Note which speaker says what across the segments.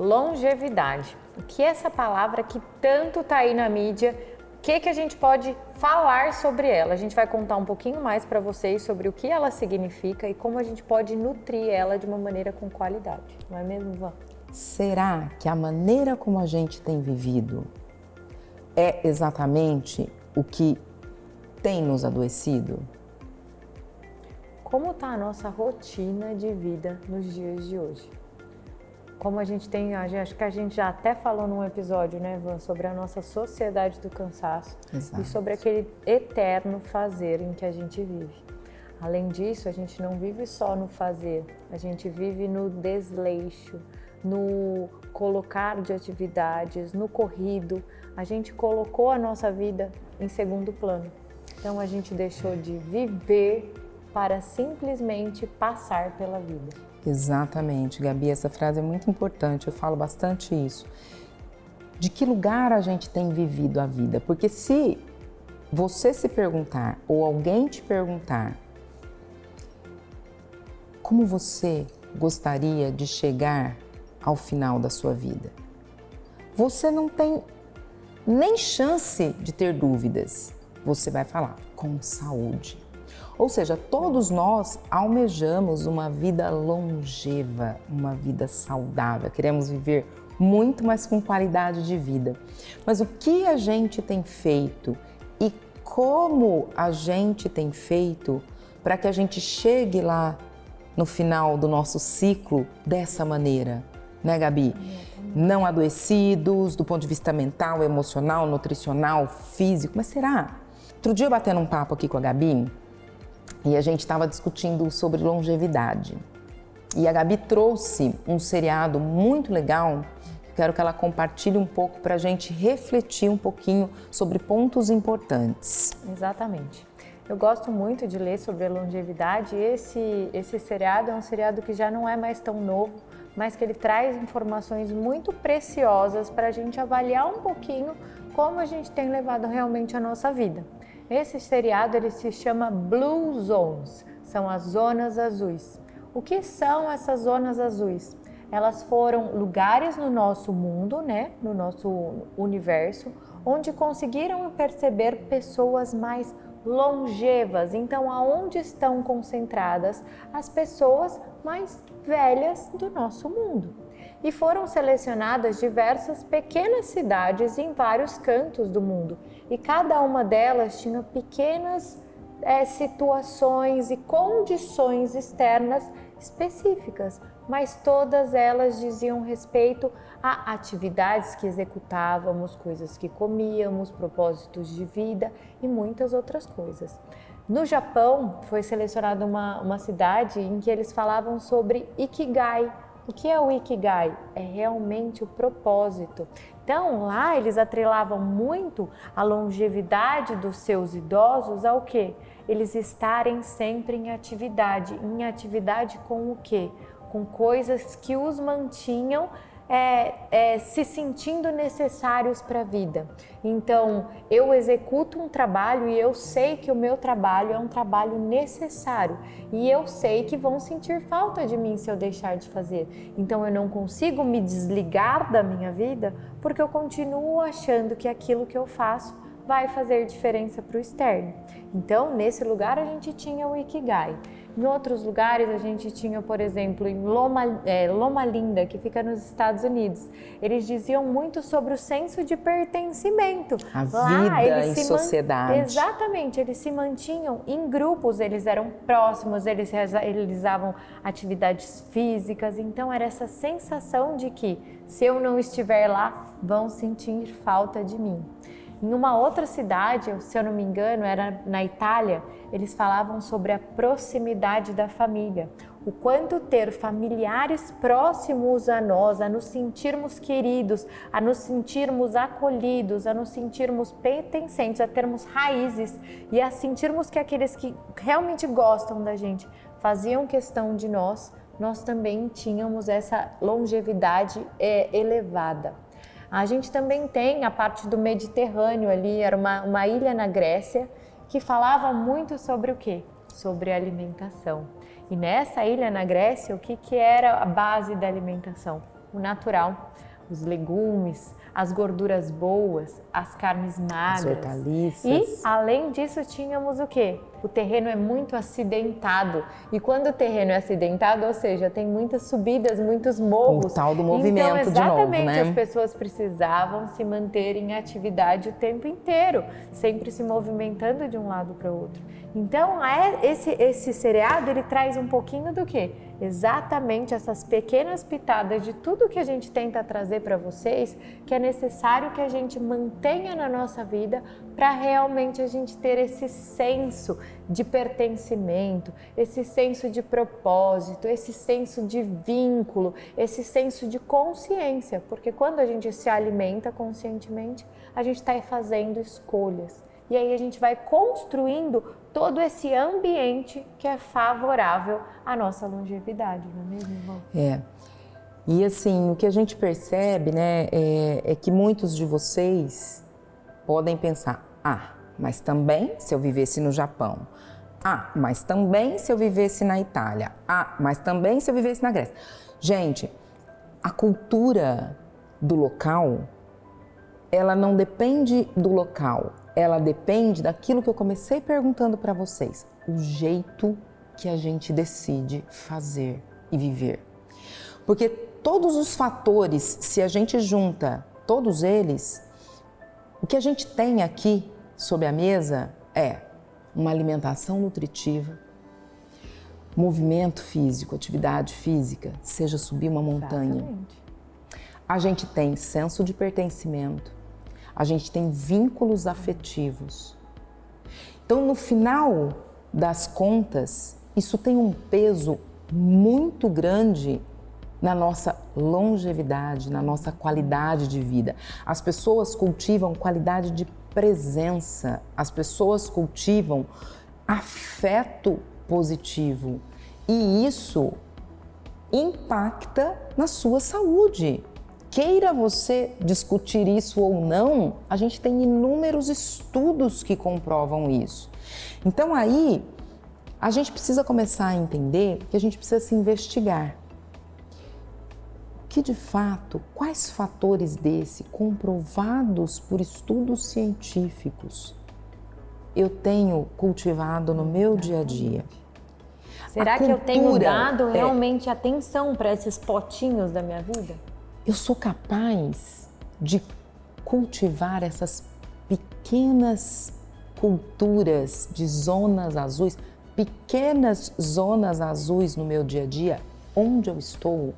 Speaker 1: longevidade. O que é essa palavra que tanto está aí na mídia? O que a gente pode falar sobre ela? A gente vai contar um pouquinho mais para vocês sobre o que ela significa e como a gente pode nutrir ela de uma maneira com qualidade. Não é mesmo, Van?
Speaker 2: Será que a maneira como a gente tem vivido é exatamente o que tem nos adoecido?
Speaker 1: Como está a nossa rotina de vida nos dias de hoje? Como a gente tem, acho que a gente já até falou num episódio, né, Van, sobre a nossa sociedade do cansaço.
Speaker 2: Exato.
Speaker 1: E sobre aquele eterno fazer em que a gente vive. Além disso, a gente não vive só no fazer, a gente vive no desleixo, no colocar de atividades, no corrido. A gente colocou a nossa vida em segundo plano. Então a gente deixou de viver para simplesmente passar pela vida.
Speaker 2: Exatamente, Gabi, essa frase é muito importante, eu falo bastante isso. De que lugar a gente tem vivido a vida? Porque se você se perguntar ou alguém te perguntar como você gostaria de chegar ao final da sua vida, você não tem nem chance de ter dúvidas. Você vai falar com saúde. Ou seja, todos nós almejamos uma vida longeva, uma vida saudável. Queremos viver muito, mas com qualidade de vida. Mas o que a gente tem feito e como a gente tem feito para que a gente chegue lá no final do nosso ciclo dessa maneira, né, Gabi? Não adoecidos do ponto de vista mental, emocional, nutricional, físico. Mas será? Outro dia eu batendo um papo aqui com a Gabi e a gente estava discutindo sobre longevidade. E a Gabi trouxe um seriado muito legal. Quero que ela compartilhe um pouco para a gente refletir um pouquinho sobre pontos importantes.
Speaker 1: Exatamente. Eu gosto muito de ler sobre a longevidade e esse seriado é um seriado que já não é mais tão novo, mas que ele traz informações muito preciosas para a gente avaliar um pouquinho como a gente tem levado realmente a nossa vida. Esse seriado ele se chama Blue Zones, são as zonas azuis. O que são essas zonas azuis? Elas foram lugares no nosso mundo, né, no nosso universo, onde conseguiram perceber pessoas mais longevas. Então, aonde estão concentradas as pessoas mais velhas do nosso mundo? E foram selecionadas diversas pequenas cidades em vários cantos do mundo. E cada uma delas tinha pequenas situações e condições externas específicas, mas todas elas diziam respeito a atividades que executávamos, coisas que comíamos, propósitos de vida e muitas outras coisas. No Japão, foi selecionada uma cidade em que eles falavam sobre Ikigai. O que é o Ikigai? É realmente o propósito. Então, lá eles atrelavam muito a longevidade dos seus idosos ao quê? Eles estarem sempre em atividade. Em atividade com o quê? Com coisas que os mantinham se sentindo necessários para a vida. Então, eu executo um trabalho e eu sei que o meu trabalho é um trabalho necessário e eu sei que vão sentir falta de mim se eu deixar de fazer. Então, eu não consigo me desligar da minha vida porque eu continuo achando que aquilo que eu faço vai fazer diferença para o externo. Então, nesse lugar a gente tinha o Ikigai. Em outros lugares a gente tinha, por exemplo, em Loma Linda, que fica nos Estados Unidos. Eles diziam muito sobre o senso de pertencimento.
Speaker 2: A vida em sociedade.
Speaker 1: Exatamente, eles se mantinham em grupos, eles eram próximos, eles realizavam atividades físicas. Então era essa sensação de que se eu não estiver lá, vão sentir falta de mim. Em uma outra cidade, se eu não me engano, era na Itália, eles falavam sobre a proximidade da família. O quanto ter familiares próximos a nós, a nos sentirmos queridos, a nos sentirmos acolhidos, a nos sentirmos pertencentes, a termos raízes e a sentirmos que aqueles que realmente gostam da gente faziam questão de nós também tínhamos essa longevidade elevada. A gente também tem a parte do Mediterrâneo ali, era uma ilha na Grécia, que falava muito sobre o quê? Sobre alimentação. E nessa ilha na Grécia, o que era a base da alimentação? o natural, os legumes, as gorduras boas, as carnes magras.
Speaker 2: As hortaliças.
Speaker 1: E, além disso, tínhamos o quê? O terreno é muito acidentado. E quando o terreno é acidentado, ou seja, tem muitas subidas, muitos morros.
Speaker 2: O tal do movimento
Speaker 1: então, exatamente,
Speaker 2: de novo, né?
Speaker 1: as pessoas precisavam se manter em atividade o tempo inteiro, sempre se movimentando de um lado para o outro. Então, esse seriado, ele traz um pouquinho do quê? Exatamente essas pequenas pitadas de tudo que a gente tenta trazer para vocês, que é necessário que a gente mantenha na nossa vida para realmente a gente ter esse senso de pertencimento, esse senso de propósito, esse senso de vínculo, esse senso de consciência, porque quando a gente se alimenta conscientemente, a gente está fazendo escolhas. E aí a gente vai construindo todo esse ambiente que é favorável à nossa longevidade, não é mesmo, irmão?
Speaker 2: É. E assim, o que a gente percebe, né, é que muitos de vocês podem pensar, mas também se eu vivesse no Japão, mas também se eu vivesse na Itália, mas também se eu vivesse na Grécia. Gente, a cultura do local, ela não depende do local, ela depende daquilo que eu comecei perguntando para vocês, o jeito que a gente decide fazer e viver. Porque todos os fatores, se a gente junta todos eles, o que a gente tem aqui sobre a mesa é uma alimentação nutritiva, movimento físico, atividade física, seja subir uma montanha.
Speaker 1: Exatamente.
Speaker 2: A gente tem senso de pertencimento, a gente tem vínculos afetivos. Então, no final das contas, isso tem um peso muito grande na nossa longevidade, na nossa qualidade de vida. As pessoas cultivam qualidade de presença, as pessoas cultivam afeto positivo e isso impacta na sua saúde. Queira você discutir isso ou não, a gente tem inúmeros estudos que comprovam isso. Então aí, a gente precisa começar a entender que a gente precisa se investigar. Que de fato, quais fatores comprovados por estudos científicos, eu tenho cultivado no meu dia a dia?
Speaker 1: Será que eu tenho dado realmente atenção para esses potinhos da minha vida?
Speaker 2: Eu sou capaz de cultivar essas pequenas culturas de zonas azuis, pequenas zonas azuis no meu dia a dia, onde eu estou,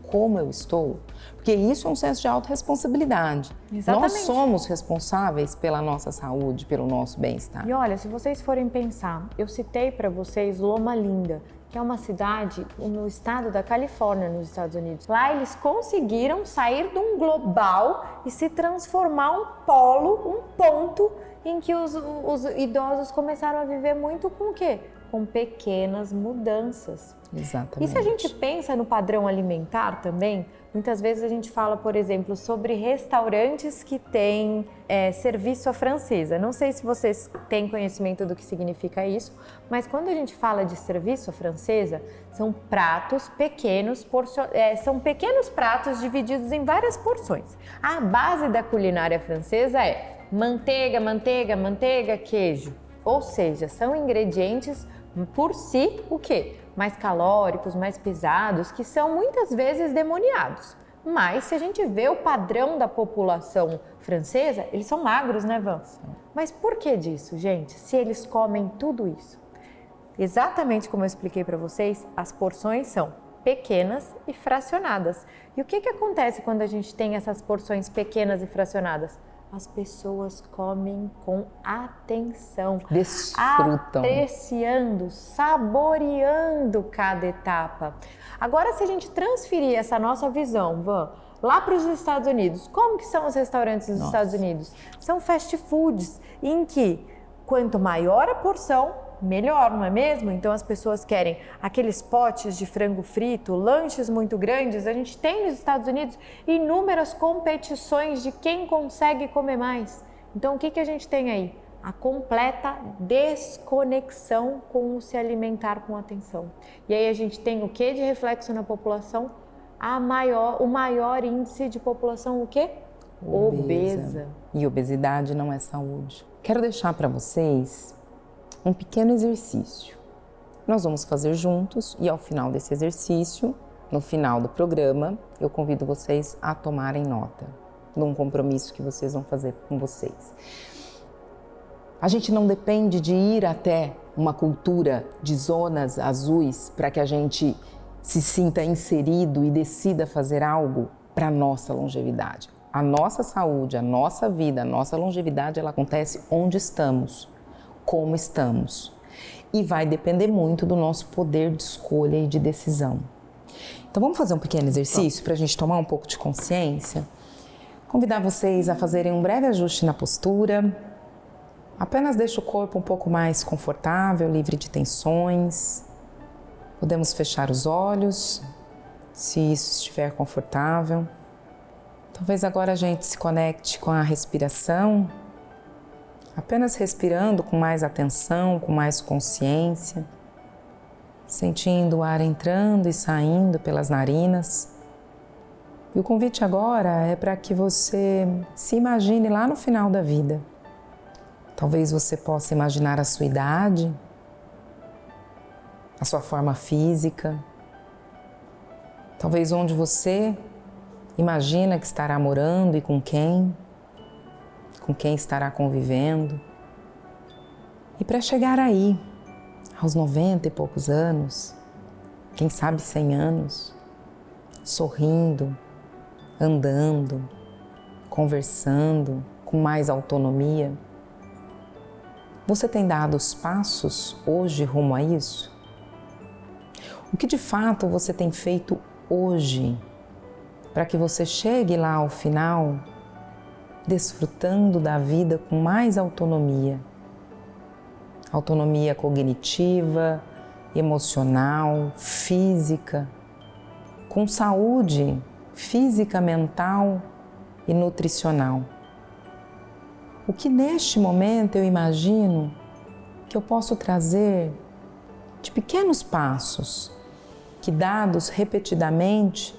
Speaker 2: como eu estou, porque isso é um senso de autorresponsabilidade.
Speaker 1: Exatamente.
Speaker 2: Nós somos responsáveis pela nossa saúde, pelo nosso bem-estar.
Speaker 1: E olha, se vocês forem pensar, eu citei para vocês Loma Linda, que é uma cidade no estado da Califórnia, nos Estados Unidos. Lá eles conseguiram sair de um global e se transformar um polo, um ponto em que os idosos começaram a viver muito com o quê? Com pequenas mudanças.
Speaker 2: Exatamente.
Speaker 1: E se a gente pensa no padrão alimentar também, muitas vezes a gente fala, por exemplo, sobre restaurantes que têm serviço à francesa. Não sei se vocês têm conhecimento do que significa isso, mas quando a gente fala de serviço à francesa, são pratos pequenos, são pequenos pratos divididos em várias porções. A base da culinária francesa é manteiga, manteiga, manteiga, queijo. Ou seja, são ingredientes por si, o quê? Mais calóricos, mais pesados, que são muitas vezes demoniados. Mas se a gente vê o padrão da população francesa, eles são magros, né, Van? Mas por que disso, gente? Se eles comem tudo isso? Exatamente como eu expliquei para vocês, as porções são pequenas e fracionadas. E o que acontece quando a gente tem essas porções pequenas e fracionadas? As pessoas comem com atenção,
Speaker 2: desfrutam,
Speaker 1: apreciando, saboreando cada etapa. Agora, se a gente transferir essa nossa visão, Van, lá para os Estados Unidos, como que são os restaurantes dos Estados Unidos? São fast foods em que quanto maior a porção, melhor, não é mesmo? Então as pessoas querem aqueles potes de frango frito, lanches muito grandes. A gente tem nos Estados Unidos inúmeras competições de quem consegue comer mais. Então o que a gente tem aí? A completa desconexão com o se alimentar com atenção. E aí a gente tem o que de reflexo na população? o maior índice de população o quê? Obesa.
Speaker 2: E obesidade não é saúde. Quero deixar para vocês um pequeno exercício. Nós vamos fazer juntos e ao final desse exercício, no final do programa, eu convido vocês a tomarem nota de um compromisso que vocês vão fazer com vocês. A gente não depende de ir até uma cultura de zonas azuis para que a gente se sinta inserido e decida fazer algo para a nossa longevidade. A nossa saúde, a nossa vida, a nossa longevidade, ela acontece onde estamos, como estamos. E vai depender muito do nosso poder de escolha e de decisão. Então vamos fazer um pequeno exercício para a gente tomar um pouco de consciência. Convidar vocês a fazerem um breve ajuste na postura. Apenas deixa o corpo um pouco mais confortável, livre de tensões. Podemos fechar os olhos, se isso estiver confortável. Talvez agora a gente se conecte com a respiração, apenas respirando com mais atenção, com mais consciência, sentindo o ar entrando e saindo pelas narinas. E o convite agora é para que você se imagine lá no final da vida. Talvez você possa imaginar a sua idade, a sua forma física, talvez onde você imagina que estará morando e com quem estará convivendo. E para chegar aí, aos 90 e poucos anos, quem sabe 100 anos, sorrindo, andando, conversando, com mais autonomia, você tem dado os passos hoje rumo a isso? O que de fato você tem feito hoje para que você chegue lá ao final desfrutando da vida com mais autonomia? Autonomia cognitiva, emocional, física, com saúde física, mental e nutricional. O que neste momento eu imagino que eu posso trazer de pequenos passos que, dados repetidamente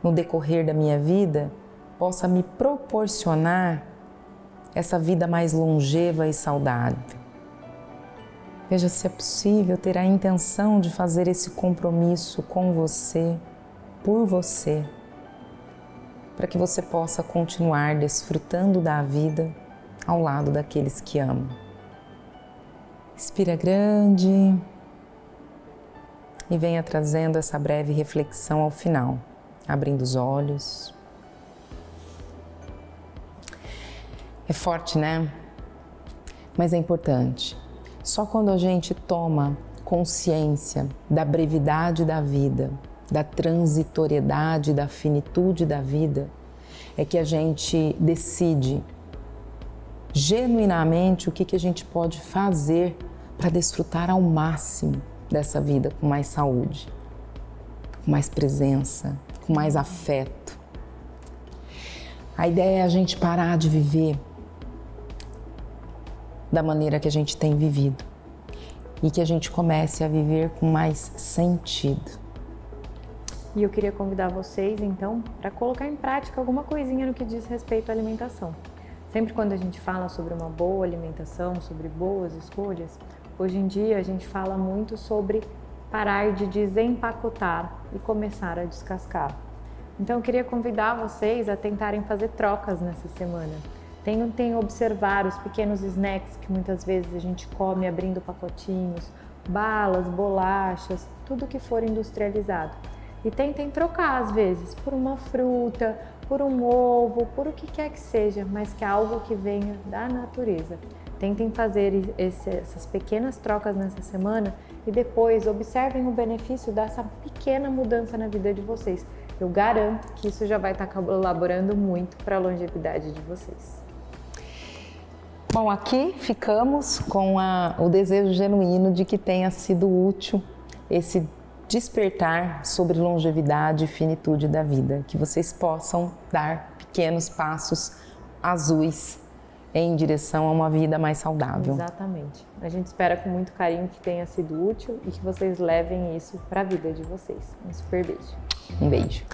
Speaker 2: no decorrer da minha vida, possa me proporcionar essa vida mais longeva e saudável. Veja se é possível ter a intenção de fazer esse compromisso com você, por você, para que você possa continuar desfrutando da vida ao lado daqueles que amam. Respira grande e venha trazendo essa breve reflexão ao final, abrindo os olhos. É forte, né? Mas é importante. Só quando a gente toma consciência da brevidade da vida, da transitoriedade, da finitude da vida, é que a gente decide genuinamente o que a gente pode fazer para desfrutar ao máximo dessa vida com mais saúde, com mais presença, com mais afeto. A ideia é a gente parar de viver da maneira que a gente tem vivido e que a gente comece a viver com mais sentido.
Speaker 1: E eu queria convidar vocês, então, para colocar em prática alguma coisinha no que diz respeito à alimentação. Sempre quando a gente fala sobre uma boa alimentação, sobre boas escolhas, hoje em dia a gente fala muito sobre parar de desempacotar e começar a descascar. Então eu queria convidar vocês a tentarem fazer trocas nessa semana. Tentem observar os pequenos snacks que muitas vezes a gente come abrindo pacotinhos, balas, bolachas, tudo que for industrializado. E tentem trocar às vezes por uma fruta, por um ovo, por o que quer que seja, mas que é algo que venha da natureza. Tentem fazer essas pequenas trocas nessa semana e depois observem o benefício dessa pequena mudança na vida de vocês. Eu garanto que isso já vai estar colaborando muito para a longevidade de vocês.
Speaker 2: Bom, aqui ficamos com o desejo genuíno de que tenha sido útil esse despertar sobre longevidade e finitude da vida, que vocês possam dar pequenos passos azuis em direção a uma vida mais saudável.
Speaker 1: Exatamente. A gente espera com muito carinho que tenha sido útil e que vocês levem isso para a vida de vocês. Um super beijo.
Speaker 2: Um beijo.